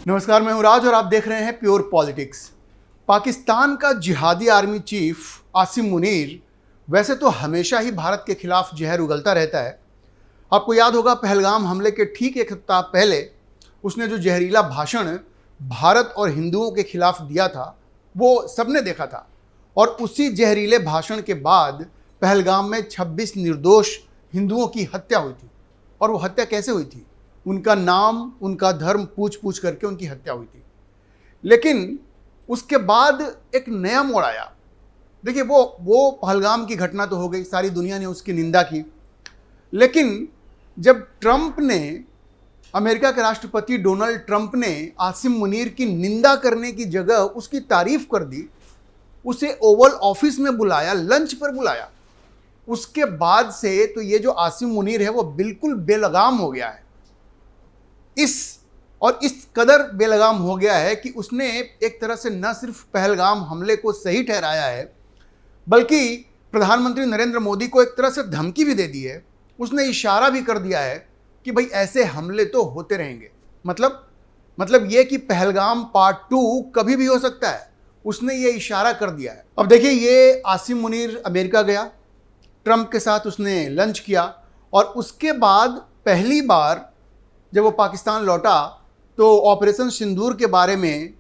नमस्कार, मैं हूं राज और आप देख रहे हैं प्योर पॉलिटिक्स। पाकिस्तान का जिहादी आर्मी चीफ आसिम मुनीर वैसे तो हमेशा ही भारत के खिलाफ जहर उगलता रहता है। आपको याद होगा पहलगाम हमले के ठीक एक सप्ताह पहले उसने जो जहरीला भाषण भारत और हिंदुओं के खिलाफ दिया था वो सबने देखा था। और उसी जहरीले भाषण के बाद पहलगाम में 26 निर्दोष हिंदुओं की हत्या हुई थी। और वो हत्या कैसे हुई थी? उनका नाम, उनका धर्म पूछ पूछ करके उनकी हत्या हुई थी। लेकिन उसके बाद एक नया मोड़ आया। देखिए, वो पहलगाम की घटना तो हो गई, सारी दुनिया ने उसकी निंदा की। लेकिन जब ट्रंप ने, अमेरिका के राष्ट्रपति डोनाल्ड ट्रंप ने आसिम मुनीर की निंदा करने की जगह उसकी तारीफ कर दी, उसे ओवल ऑफिस में बुलाया, लंच पर बुलाया, उसके बाद से तो ये जो आसिम मुनीर है वो बिल्कुल बेलगाम हो गया है। इस कदर बेलगाम हो गया है कि उसने एक तरह से न सिर्फ पहलगाम हमले को सही ठहराया है, बल्कि प्रधानमंत्री नरेंद्र मोदी को एक तरह से धमकी भी दे दी है। उसने इशारा भी कर दिया है कि भाई ऐसे हमले तो होते रहेंगे। मतलब ये कि पहलगाम पार्ट 2 कभी भी हो सकता है। उसने ये इशारा कर दिया है। अब देखिए, ये आसिम मुनीर अमेरिका गया, ट्रंप के साथ उसने लंच किया और उसके बाद पहली बार जब वो पाकिस्तान लौटा तो ऑपरेशन सिंदूर के बारे में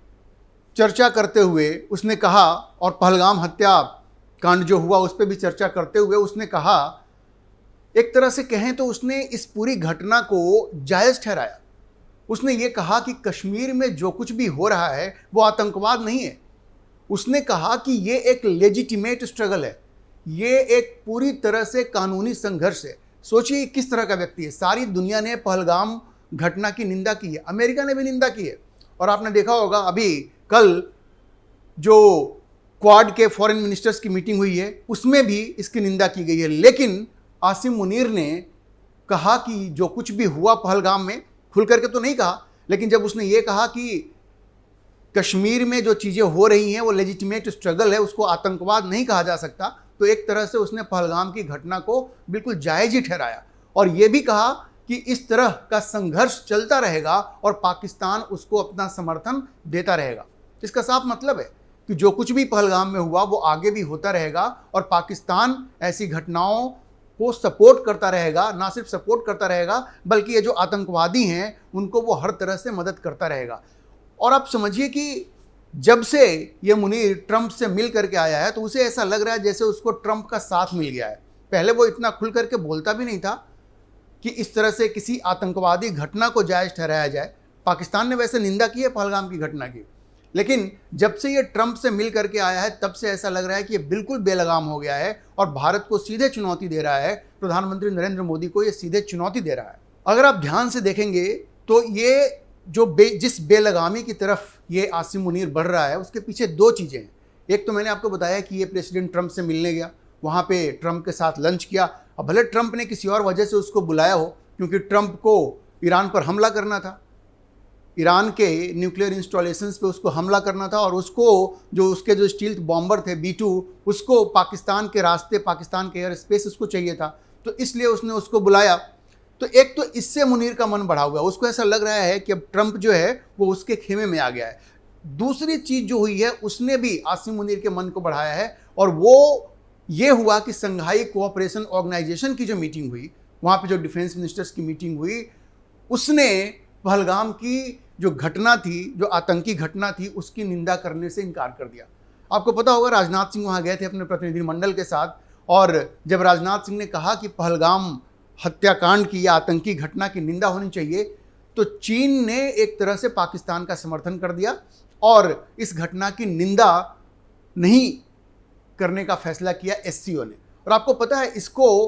चर्चा करते हुए उसने कहा, और पहलगाम हत्या कांड जो हुआ उस पर भी चर्चा करते हुए उसने कहा, एक तरह से कहें तो उसने इस पूरी घटना को जायज़ ठहराया। उसने ये कहा कि कश्मीर में जो कुछ भी हो रहा है वो आतंकवाद नहीं है। उसने कहा कि ये एक लेजिटिमेट स्ट्रगल है, ये एक पूरी तरह से कानूनी संघर्ष है। सोचिए किस तरह का व्यक्ति है। सारी दुनिया ने पहलगाम घटना की निंदा की है, अमेरिका ने भी निंदा की है। और आपने देखा होगा अभी कल जो क्वाड के फॉरेन मिनिस्टर्स की मीटिंग हुई है उसमें भी इसकी निंदा की गई है। लेकिन आसिम मुनीर ने कहा कि जो कुछ भी हुआ पहलगाम में, खुल करके तो नहीं कहा, लेकिन जब उसने ये कहा कि कश्मीर में जो चीज़ें हो रही हैं वो लेजिटिमेट स्ट्रगल है, उसको आतंकवाद नहीं कहा जा सकता, तो एक तरह से उसने पहलगाम की घटना को बिल्कुल जायज़ ही ठहराया। और ये भी कहा कि इस तरह का संघर्ष चलता रहेगा और पाकिस्तान उसको अपना समर्थन देता रहेगा। इसका साफ मतलब है कि जो कुछ भी पहलगाम में हुआ वो आगे भी होता रहेगा और पाकिस्तान ऐसी घटनाओं को सपोर्ट करता रहेगा। ना सिर्फ सपोर्ट करता रहेगा बल्कि ये जो आतंकवादी हैं उनको वो हर तरह से मदद करता रहेगा। और आप समझिए कि जब से ये मुनीर ट्रंप से मिल करके आया है तो उसे ऐसा लग रहा है जैसे उसको ट्रंप का साथ मिल गया है। पहले वो इतना खुल करके बोलता भी नहीं था कि इस तरह से किसी आतंकवादी घटना को जायज़ ठहराया जाए। पाकिस्तान ने वैसे निंदा की है पहलगाम की घटना की, लेकिन जब से ये ट्रंप से मिल करके आया है तब से ऐसा लग रहा है कि ये बिल्कुल बेलगाम हो गया है और भारत को सीधे चुनौती दे रहा है। प्रधानमंत्री नरेंद्र मोदी को ये सीधे चुनौती दे रहा है। अगर आप ध्यान से देखेंगे तो ये जो जिस बेलगामी की तरफ ये आसिम मुनीर बढ़ रहा है उसके पीछे दो चीज़ें हैं। एक तो मैंने आपको बताया कि ये प्रेसिडेंट ट्रंप से मिलने गया, वहाँ पे ट्रंप के साथ लंच किया। अब भले ट्रंप ने किसी और वजह से उसको बुलाया हो, क्योंकि ट्रंप को ईरान पर हमला करना था, ईरान के न्यूक्लियर इंस्टॉलेशंस पे उसको हमला करना था और उसको उसके जो स्टील्थ बॉम्बर थे B-2 उसको पाकिस्तान के रास्ते, पाकिस्तान के एयर स्पेस उसको चाहिए था, तो इसलिए उसने उसको बुलाया। तो एक तो इससे मुनीर का मन बढ़ा हुआ है, उसको ऐसा लग रहा है कि अब ट्रंप जो है वो उसके खेमे में आ गया है। दूसरी चीज़ जो हुई है उसने भी आसिम मुनीर के मन को बढ़ाया है और वो ये हुआ कि संघाई कोऑपरेशन ऑर्गेनाइजेशन की जो मीटिंग हुई, वहाँ पे जो डिफेंस मिनिस्टर्स की मीटिंग हुई, उसने पहलगाम की जो घटना थी, जो आतंकी घटना थी, उसकी निंदा करने से इनकार कर दिया। आपको पता होगा राजनाथ सिंह वहाँ गए थे अपने प्रतिनिधिमंडल के साथ, और जब राजनाथ सिंह ने कहा कि पहलगाम हत्याकांड की या आतंकी घटना की निंदा होनी चाहिए, तो चीन ने एक तरह से पाकिस्तान का समर्थन कर दिया और इस घटना की निंदा नहीं करने का फैसला किया SCO ने। और आपको पता है, इसको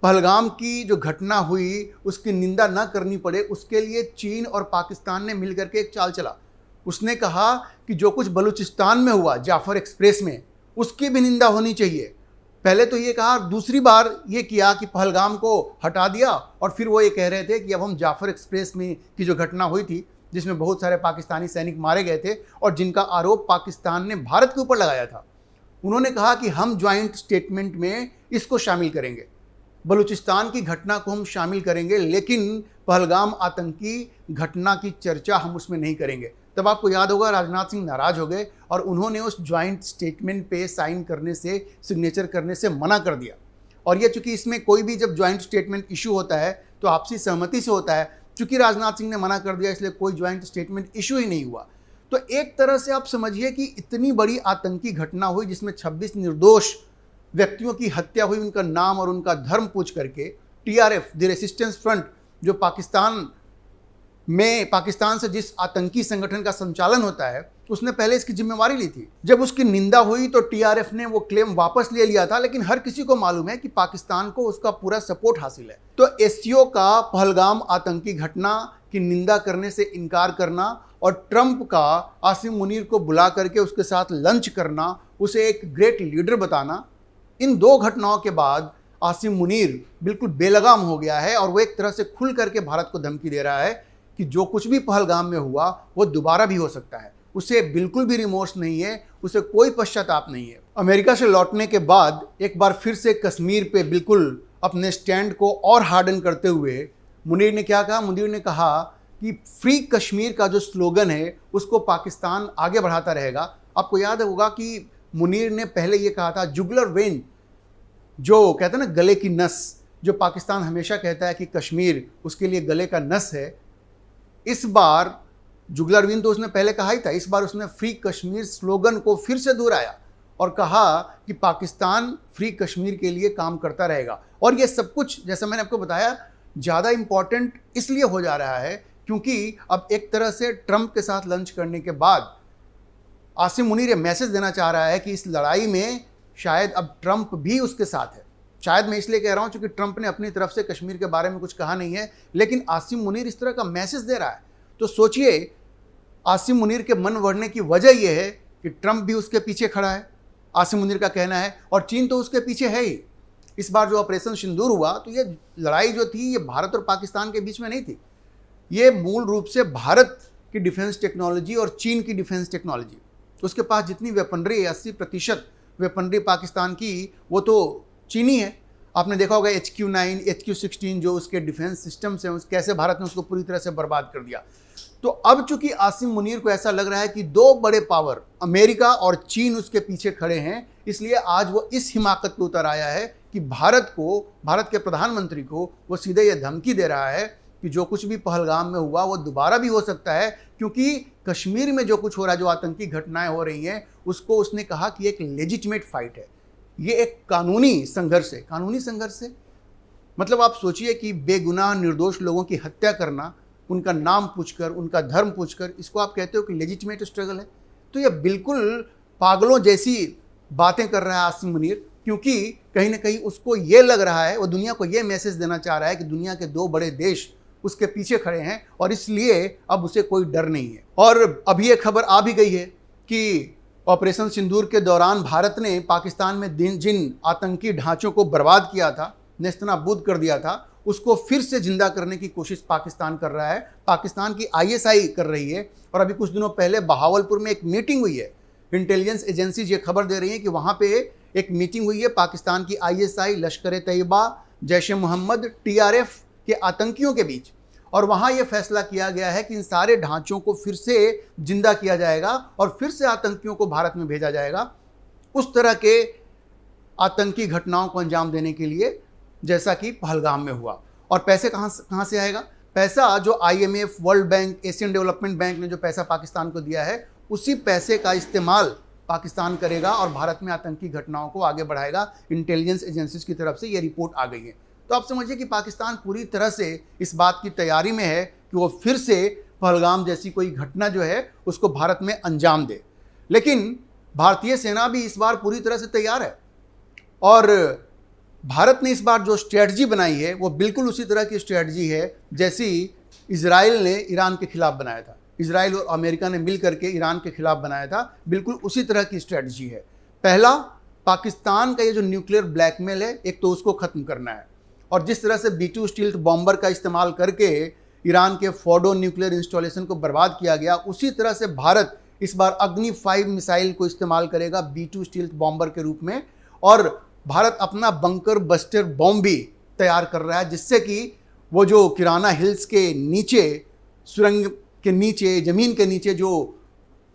पहलगाम की जो घटना हुई उसकी निंदा ना करनी पड़े उसके लिए चीन और पाकिस्तान ने मिलकर के एक चाल चला। उसने कहा कि जो कुछ बलूचिस्तान में हुआ जाफर एक्सप्रेस में, उसकी भी निंदा होनी चाहिए। पहले तो ये कहा, दूसरी बार ये किया कि पहलगाम को हटा दिया, और फिर वो ये कह रहे थे कि अब हम जाफर एक्सप्रेस में की जो घटना हुई थी जिसमें बहुत सारे पाकिस्तानी सैनिक मारे गए थे और जिनका आरोप पाकिस्तान ने भारत के ऊपर लगाया था, उन्होंने कहा कि हम ज्वाइंट स्टेटमेंट में इसको शामिल करेंगे। बलूचिस्तान की घटना को हम शामिल करेंगे, लेकिन पहलगाम आतंकी घटना की चर्चा हम उसमें नहीं करेंगे। तब आपको याद होगा राजनाथ सिंह नाराज हो गए और उन्होंने उस ज्वाइंट स्टेटमेंट पे साइन करने से, सिग्नेचर करने से मना कर दिया। और ये चूंकि इसमें कोई भी जब ज्वाइंट स्टेटमेंट इशू होता है तो आपसी सहमति से होता है, चूंकि राजनाथ सिंह ने मना कर दिया इसलिए कोई ज्वाइंट स्टेटमेंट इशू ही नहीं हुआ। तो एक तरह से आप समझिए कि इतनी बड़ी आतंकी घटना हुई जिसमें 26 निर्दोष व्यक्तियों की हत्या हुई, उनका नाम और उनका धर्म पूछ करके टीआरएफ, द रेसिस्टेंस फ्रंट, जो पाकिस्तान से जिस आतंकी संगठन का संचालन होता है, उसने पहले इसकी जिम्मेवारी ली थी। जब उसकी निंदा हुई तो टीआरएफ ने वो क्लेम वापस ले लिया था, लेकिन हर किसी को मालूम है कि पाकिस्तान को उसका पूरा सपोर्ट हासिल है। तो एससीओ का पहलगाम आतंकी घटना की निंदा करने से इनकार करना और ट्रंप का आसिम मुनीर को बुला करके उसके साथ लंच करना, उसे एक ग्रेट लीडर बताना, इन दो घटनाओं के बाद आसिम मुनीर बिल्कुल बेलगाम हो गया है और वो एक तरह से खुल करके भारत को धमकी दे रहा है कि जो कुछ भी पहलगाम में हुआ वो दोबारा भी हो सकता है। उसे बिल्कुल भी रिमोर्स नहीं है, उसे कोई पश्चाताप नहीं है। अमेरिका से लौटने के बाद एक बार फिर से कश्मीर पे बिल्कुल अपने स्टैंड को और हार्डन करते हुए मुनीर ने क्या कहा? मुनीर ने कहा कि फ्री कश्मीर का जो स्लोगन है उसको पाकिस्तान आगे बढ़ाता रहेगा। आपको याद होगा कि मुनीर ने पहले ये कहा था जुगुलर वेन, जो कहते हैं ना गले की नस, जो पाकिस्तान हमेशा कहता है कि कश्मीर उसके लिए गले का नस है। इस बार जुगलर वेन तो उसने पहले कहा ही था, इस बार उसने फ्री कश्मीर स्लोगन को फिर से दोहराया और कहा कि पाकिस्तान फ्री कश्मीर के लिए काम करता रहेगा। और ये सब कुछ, जैसा मैंने आपको बताया, ज़्यादा इम्पॉर्टेंट इसलिए हो जा रहा है क्योंकि अब एक तरह से ट्रंप के साथ लंच करने के बाद आसिम मुनीर ये मैसेज देना चाह रहा है कि इस लड़ाई में शायद अब ट्रंप भी उसके साथ है। शायद मैं इसलिए कह रहा हूँ क्योंकि ट्रंप ने अपनी तरफ से कश्मीर के बारे में कुछ कहा नहीं है, लेकिन आसिम मुनीर इस तरह का मैसेज दे रहा है। तो सोचिए, आसिम मुनीर के मन बढ़ने की वजह यह है कि ट्रंप भी उसके पीछे खड़ा है, आसिम मुनीर का कहना है, और चीन तो उसके पीछे है ही। इस बार जो ऑपरेशन सिंदूर हुआ तो ये लड़ाई जो थी ये भारत और पाकिस्तान के बीच में नहीं थी, ये मूल रूप से भारत की डिफेंस टेक्नोलॉजी और चीन की डिफेंस टेक्नोलॉजी, उसके पास जितनी वेपनरी है 80% वेपनरी पाकिस्तान की वो तो चीनी है। आपने देखा होगा HQ-9, HQ-16 जो उसके डिफेंस सिस्टम्स हैं, कैसे भारत ने उसको पूरी तरह से बर्बाद कर दिया। तो अब चूंकि आसिम मुनीर को ऐसा लग रहा है कि दो बड़े पावर अमेरिका और चीन उसके पीछे खड़े हैं, इसलिए आज वो इस हिमाकत पे उतर आया है कि भारत के प्रधानमंत्री को वो सीधे ये धमकी दे रहा है कि जो कुछ भी पहलगाम में हुआ वो दोबारा भी हो सकता है, क्योंकि कश्मीर में जो कुछ हो रहा है, जो आतंकी घटनाएं हो रही हैं, उसको उसने कहा कि एक लेजिटिमेट फाइट है, ये एक कानूनी संघर्ष है। कानूनी संघर्ष है मतलब आप सोचिए कि बेगुनाह निर्दोष लोगों की हत्या करना, उनका नाम पूछकर, उनका धर्म पूछकर, इसको आप कहते हो कि लेजिटिमेट स्ट्रगल है। तो ये बिल्कुल पागलों जैसी बातें कर रहा है आसिम मुनीर, क्योंकि कहीं ना कहीं उसको ये लग रहा है, वो दुनिया को ये मैसेज देना चाह रहा है कि दुनिया के दो बड़े देश उसके पीछे खड़े हैं और इसलिए अब उसे कोई डर नहीं है। और अभी एक खबर आ भी गई है कि ऑपरेशन सिंदूर के दौरान भारत ने पाकिस्तान में जिन आतंकी ढांचों को बर्बाद किया था, नेस्तनाबूद कर दिया था, उसको फिर से जिंदा करने की कोशिश पाकिस्तान कर रहा है। पाकिस्तान की ISI कर रही है। और अभी कुछ दिनों पहले बहावलपुर में एक मीटिंग हुई है, इंटेलिजेंस एजेंसीज ये खबर दे रही है कि वहाँ पे एक मीटिंग हुई है पाकिस्तान की ISI, लश्कर तैयबा, जैश ए मोहम्मद, TRF के आतंकियों के बीच। और वहाँ ये फैसला किया गया है कि इन सारे ढांचों को फिर से जिंदा किया जाएगा और फिर से आतंकियों को भारत में भेजा जाएगा उस तरह के आतंकी घटनाओं को अंजाम देने के लिए जैसा कि पहलगाम में हुआ। और पैसे कहाँ से आएगा? पैसा जो IMF, world bank, Asian development bank ने जो पैसा पाकिस्तान को दिया है, उसी पैसे का इस्तेमाल पाकिस्तान करेगा और भारत में आतंकी घटनाओं को आगे बढ़ाएगा। इंटेलिजेंस एजेंसीज की तरफ से ये रिपोर्ट आ गई है। तो आप समझिए कि पाकिस्तान पूरी तरह से इस बात की तैयारी में है कि वो फिर से पहलगाम जैसी कोई घटना जो है उसको भारत में अंजाम दे। लेकिन भारतीय सेना भी इस बार पूरी तरह से तैयार है और भारत ने इस बार जो स्ट्रेटजी बनाई है वो बिल्कुल उसी तरह की स्ट्रेटजी है जैसी इजराइल ने ईरान के खिलाफ बनाया था। इजराइल और अमेरिका ने मिल करके ईरान के खिलाफ बनाया था, बिल्कुल उसी तरह की स्ट्रेटजी है। पहला, पाकिस्तान का ये जो न्यूक्लियर ब्लैकमेल है, एक तो उसको ख़त्म करना है। और जिस तरह से B-2 स्टील्थ बॉम्बर का इस्तेमाल करके ईरान के फोर्डो न्यूक्लियर इंस्टॉलेशन को बर्बाद किया गया, उसी तरह से भारत इस बार अग्नि 5 मिसाइल को इस्तेमाल करेगा B-2 स्टील्थ बॉम्बर के रूप में। और भारत अपना बंकर बस्टर बॉम्ब भी तैयार कर रहा है, जिससे कि वो जो किराना हिल्स के नीचे, सुरंग के नीचे, ज़मीन के नीचे जो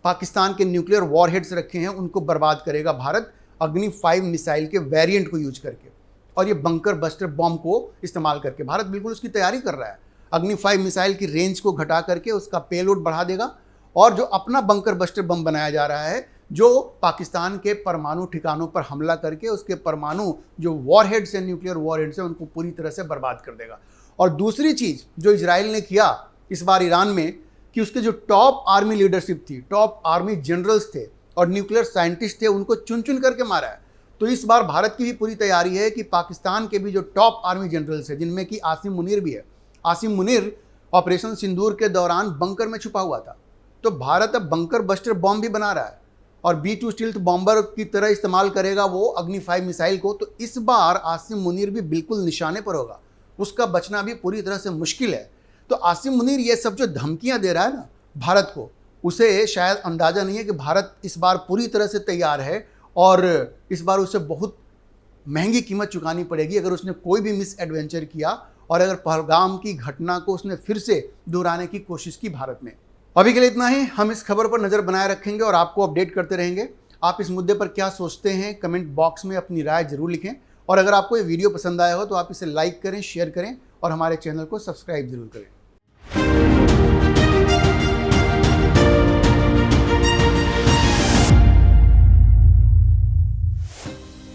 पाकिस्तान के न्यूक्लियर वॉरहेड्स रखे हैं उनको बर्बाद करेगा भारत अग्नि 5 मिसाइल के वेरिएंट को यूज करके, और ये बंकर बस्टर बॉम्ब को इस्तेमाल करके। भारत बिल्कुल उसकी तैयारी कर रहा है। अग्नि 5 मिसाइल की रेंज को घटा करके उसका पेलोड बढ़ा देगा, और जो अपना बंकर बस्टर बम बनाया जा रहा है जो पाकिस्तान के परमाणु ठिकानों पर हमला करके उसके परमाणु जो वॉरहेड्स हैं, न्यूक्लियर वॉरहेड्स हैं, उनको पूरी तरह से बर्बाद कर देगा। और दूसरी चीज़ जो इजराइल ने किया इस बार ईरान में, कि उसके जो टॉप आर्मी लीडरशिप थी, टॉप आर्मी जनरल्स थे और न्यूक्लियर साइंटिस्ट थे, उनको चुन चुन करके मारा है। तो इस बार भारत की भी पूरी तैयारी है कि पाकिस्तान के भी जो टॉप आर्मी जनरल्स हैं, जिनमें कि आसिम मुनीर भी है, आसिम मुनीर ऑपरेशन सिंदूर के दौरान बंकर में छुपा हुआ था, तो भारत अब बंकर बस्टर बॉम्ब भी बना रहा है और B2 स्टील्थ बॉम्बर की तरह इस्तेमाल करेगा वो अग्नि 5 मिसाइल को। तो इस बार आसिम मुनीर भी बिल्कुल निशाने पर होगा, उसका बचना भी पूरी तरह से मुश्किल है। तो आसिम मुनीर ये सब जो धमकियां दे रहा है ना भारत को, उसे शायद अंदाज़ा नहीं है कि भारत इस बार पूरी तरह से तैयार है, और इस बार उसे बहुत महंगी कीमत चुकानी पड़ेगी अगर उसने कोई भी मिस एडवेंचर किया और अगर पहलगाम की घटना को उसने फिर से दोहराने की कोशिश की भारत में। अभी के लिए इतना ही। हम इस खबर पर नज़र बनाए रखेंगे और आपको अपडेट करते रहेंगे। आप इस मुद्दे पर क्या सोचते हैं, कमेंट बॉक्स में अपनी राय जरूर लिखें, और अगर आपको ये वीडियो पसंद आया हो तो आप इसे लाइक करें, शेयर करें और हमारे चैनल को सब्सक्राइब जरूर करें।